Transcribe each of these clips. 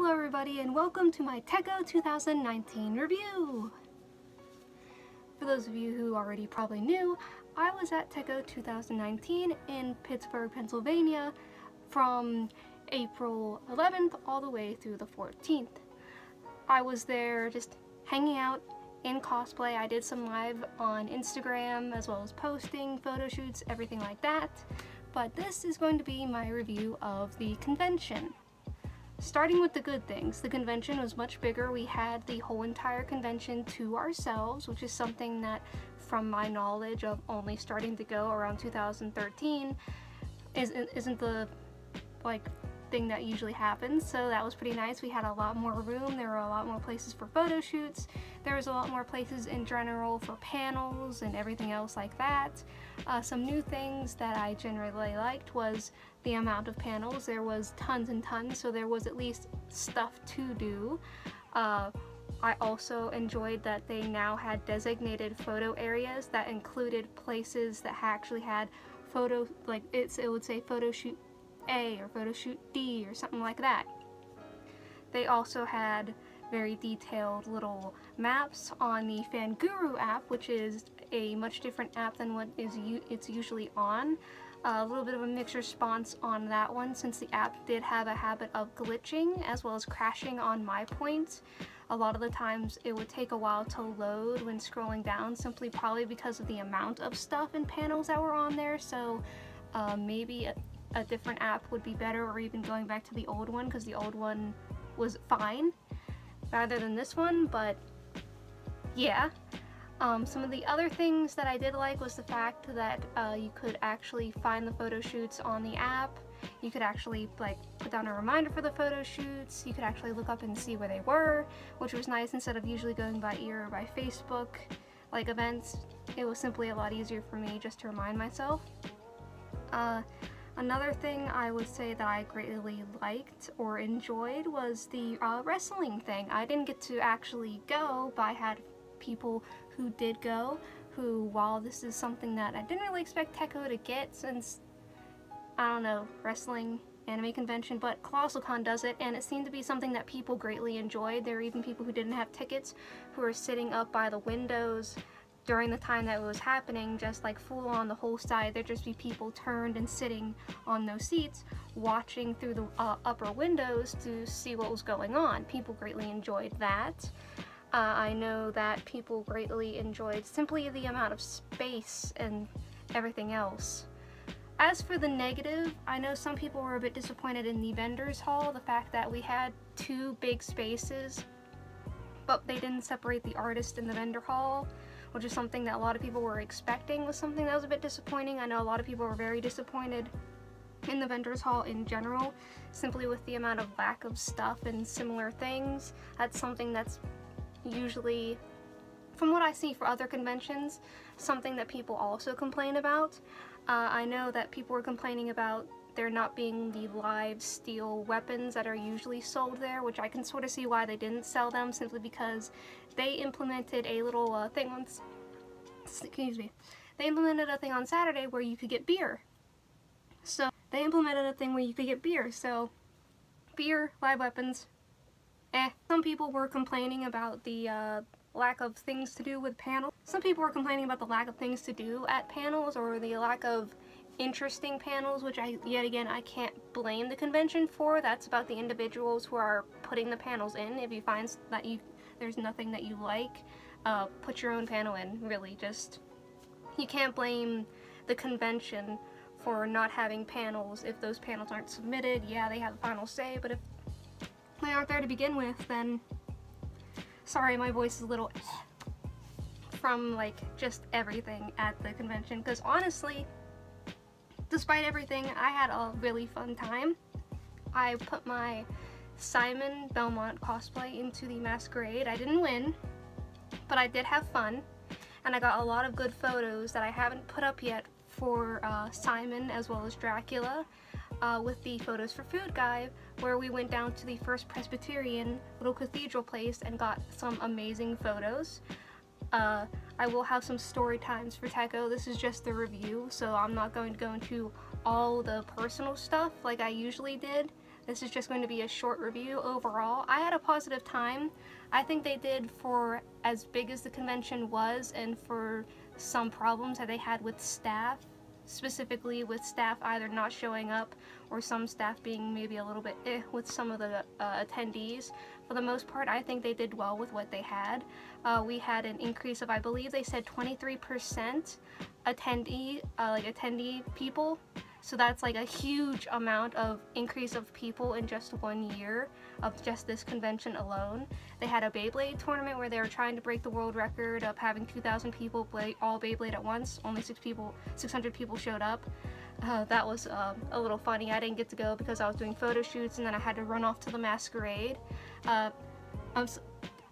Hello everybody and welcome to my Tekko 2019 review! For those of you who already probably knew, I was at Tekko 2019 in Pittsburgh, Pennsylvania from April 11th all the way through the 14th. I was there just hanging out in cosplay. I did some live on Instagram as well as posting, photo shoots, everything like that. But this is going to be my review of the convention. Starting with the good things, the convention was much bigger. We had the whole entire convention to ourselves, which is something that, from my knowledge of only starting to go around 2013, isn't the thing that usually happens. So that was pretty nice. We had a lot more room. There were a lot more places for photo shoots. There was a lot more places in general for panels and everything else like that. Some new things that I generally liked was the amount of panels. There was tons and tons, so there was at least stuff to do. I also enjoyed that they now had designated photo areas that included places that actually had photo, it would say photo shoot A or photo shoot D or something like that. They also had very detailed little maps on the Fanguru app, which is a much different app than what it's usually on. A little bit of a mixed response on that one, since the app did have a habit of glitching as well as crashing on my points. A lot of the times it would take a while to load when scrolling down, simply probably because of the amount of stuff and panels that were on there. So maybe a different app would be better, or even going back to the old one, because the old one was fine rather than this one. But yeah, some of the other things that I did like was the fact that you could actually find the photo shoots on the app. You could actually put down a reminder for the photo shoots. You could actually look up and see where they were, which was nice instead of usually going by ear or by Facebook events. It was simply a lot easier for me just to remind myself. Another thing I would say that I greatly liked or enjoyed was the wrestling thing. I didn't get to actually go, but I had people who did go, who, while this is something that I didn't really expect Tekko to get, since, I don't know, wrestling anime convention, but ColossalCon does it, and it seemed to be something that people greatly enjoyed. There were even people who didn't have tickets who were sitting up by the windows during the time that it was happening, just full on the whole side. There'd just be people turned and sitting on those seats, watching through the upper windows to see what was going on. People greatly enjoyed that. I know that people greatly enjoyed simply the amount of space and everything else. As for the negative, I know some people were a bit disappointed in the vendors hall, the fact that we had two big spaces, but they didn't separate the artist in the vendor hall, which is something that a lot of people were expecting. Was something that was a bit disappointing. I know a lot of people were very disappointed in the vendors hall in general, simply with the amount of lack of stuff and similar things. That's something that's usually, from what I see for other conventions, something that people also complain about. I know that people were complaining about there not being the live steel weapons that are usually sold there, which I can sort of see why they didn't sell them, simply because they implemented a little thing on, they implemented a thing on Saturday where you could get beer. So beer, live weapons, Some people were complaining about the lack of things to do with panels. Some people were complaining about the lack of things to do at panels, or the lack of interesting panels, which yet again I can't blame the convention for. That's about the individuals who are putting the panels in. If you find that there's nothing that you like, put your own panel in. Really, you can't blame the convention for not having panels. If those panels aren't submitted, yeah, they have the final say, but if they aren't there to begin with, then sorry, my voice is a little from just everything at the convention, because honestly, despite everything, I had a really fun time. I put my Simon Belmont cosplay into the masquerade. I didn't win, but I did have fun, and I got a lot of good photos that I haven't put up yet for Simon as well as Dracula, with the Photos for Food guide, where we went down to the First Presbyterian little cathedral place and got some amazing photos. I will have some story times for Tekko. This is just the review, so I'm not going to go into all the personal stuff like I usually did. This is just going to be a short review overall. I had a positive time. I think they did for as big as the convention was, and for some problems that they had with staff, specifically with staff either not showing up or some staff being maybe a little bit with some of the attendees. For the most part, I think they did well with what they had. We had an increase of, I believe they said 23% attendee people. So that's like a huge amount of increase of people in just 1 year of just this convention alone. They had a Beyblade tournament where they were trying to break the world record of having 2,000 people play all Beyblade at once. Only 600 people showed up. That was a little funny. I didn't get to go because I was doing photo shoots, and then I had to run off to the masquerade.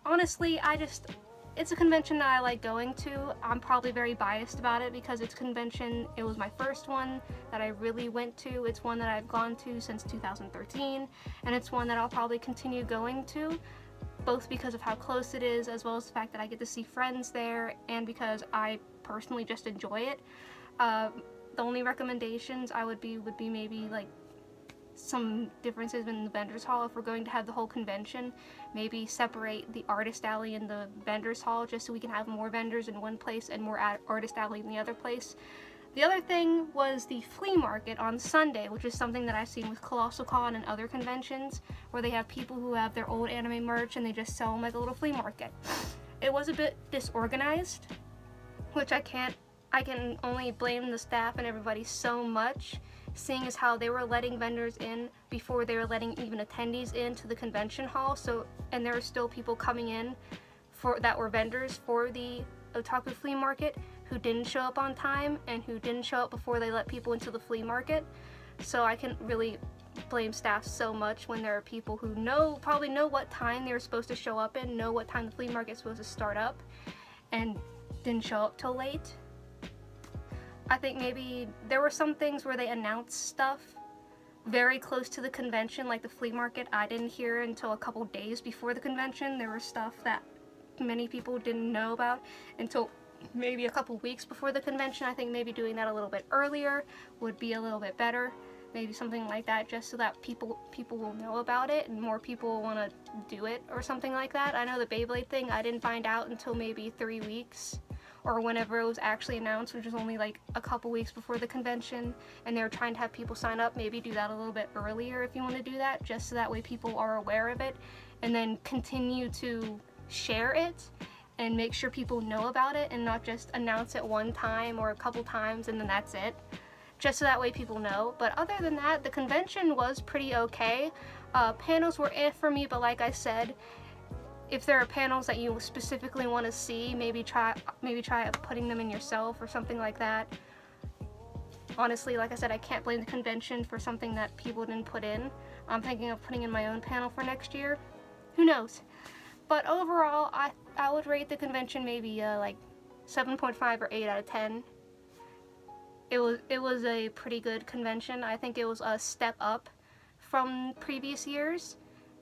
Honestly, it's a convention that I like going to. I'm probably very biased about it because it's convention. It was my first one that I really went to. It's one that I've gone to since 2013, and it's one that I'll probably continue going to, both because of how close it is, as well as the fact that I get to see friends there, and because I personally just enjoy it. The only recommendations I would be maybe like some differences in the vendors hall. If we're going to have the whole convention, maybe separate the artist alley and the vendors hall just so we can have more vendors in one place and more artist alley in the other place. The other thing was the flea market on Sunday, which is something that I've seen with Colossal Con and other conventions, where they have people who have their old anime merch and they just sell them like a little flea market. It was a bit disorganized, which I can only blame the staff and everybody so much, seeing as how they were letting vendors in before they were letting even attendees into the convention hall. So, and there were still people coming in that were vendors for the otaku flea market who didn't show up on time and who didn't show up before they let people into the flea market. So I can really blame staff so much when there are people who probably know what time they're supposed to show up in, know what time the flea market's supposed to start up, and didn't show up till late. I think maybe there were some things where they announced stuff very close to the convention, like the flea market. I didn't hear until a couple days before the convention. There was stuff that many people didn't know about until maybe a couple weeks before the convention. I think maybe doing that a little bit earlier would be a little bit better. Maybe something like that, just so that people will know about it and more people will want to do it or something like that. I know the Beyblade thing, I didn't find out until maybe 3 weeks, or whenever it was actually announced, which was only like a couple weeks before the convention, and they were trying to have people sign up. Maybe do that a little bit earlier if you want to do that, just so that way people are aware of it, and then continue to share it and make sure people know about it, and not just announce it one time or a couple times and then that's it, just so that way people know. But other than that, the convention was pretty okay. Panels were for me, but like I said, if there are panels that you specifically want to see, maybe try putting them in yourself or something like that. Honestly, like I said, I can't blame the convention for something that people didn't put in. I'm thinking of putting in my own panel for next year. Who knows? But overall, I would rate the convention maybe like 7.5 or 8 out of 10. It was a pretty good convention. I think it was a step up from previous years,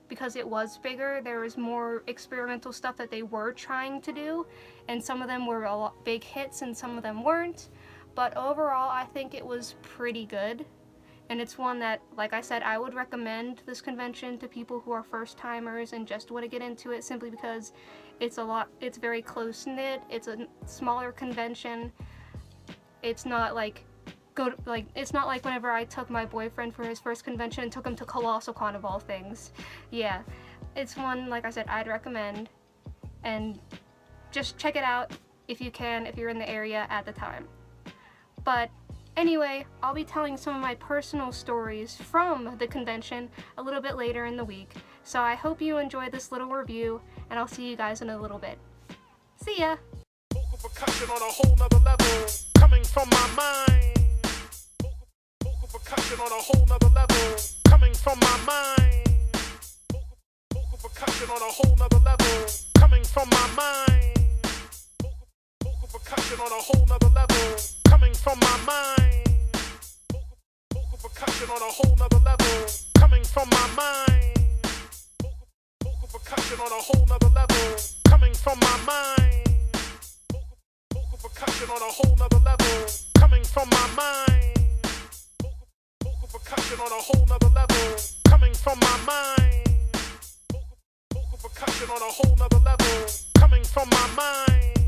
because it was bigger. There was more experimental stuff that they were trying to do, and some of them were a lot big hits and some of them weren't. But overall, I think it was pretty good, and it's one that, like I said, I would recommend this convention to people who are first timers and just want to get into it, simply because it's very close knit. It's a smaller convention. It's not like it's not like whenever I took my boyfriend for his first convention and took him to Colossal Con of all things. Yeah, it's one, like I said, I'd recommend, and just check it out if you can, if you're in the area at the time. But anyway, I'll be telling some of my personal stories from the convention a little bit later in the week. So I hope you enjoyed this little review, and I'll see you guys in a little bit. See ya! Vocal percussion on a whole nother level, coming from my mind. Percussion on a whole nother level, coming from my mind. Vocal percussion on a whole nother level, coming from my mind. Vocal percussion on a whole nother level, coming from my mind. Vocal percussion on a whole nother level, coming from my mind. Vocal percussion on a whole nother level, coming from my mind. Vocal percussion on a whole nother level, coming from my mind. Percussion on a whole nother level, coming coming from my mind. Vocal percussion on a whole nother level, coming from my mind.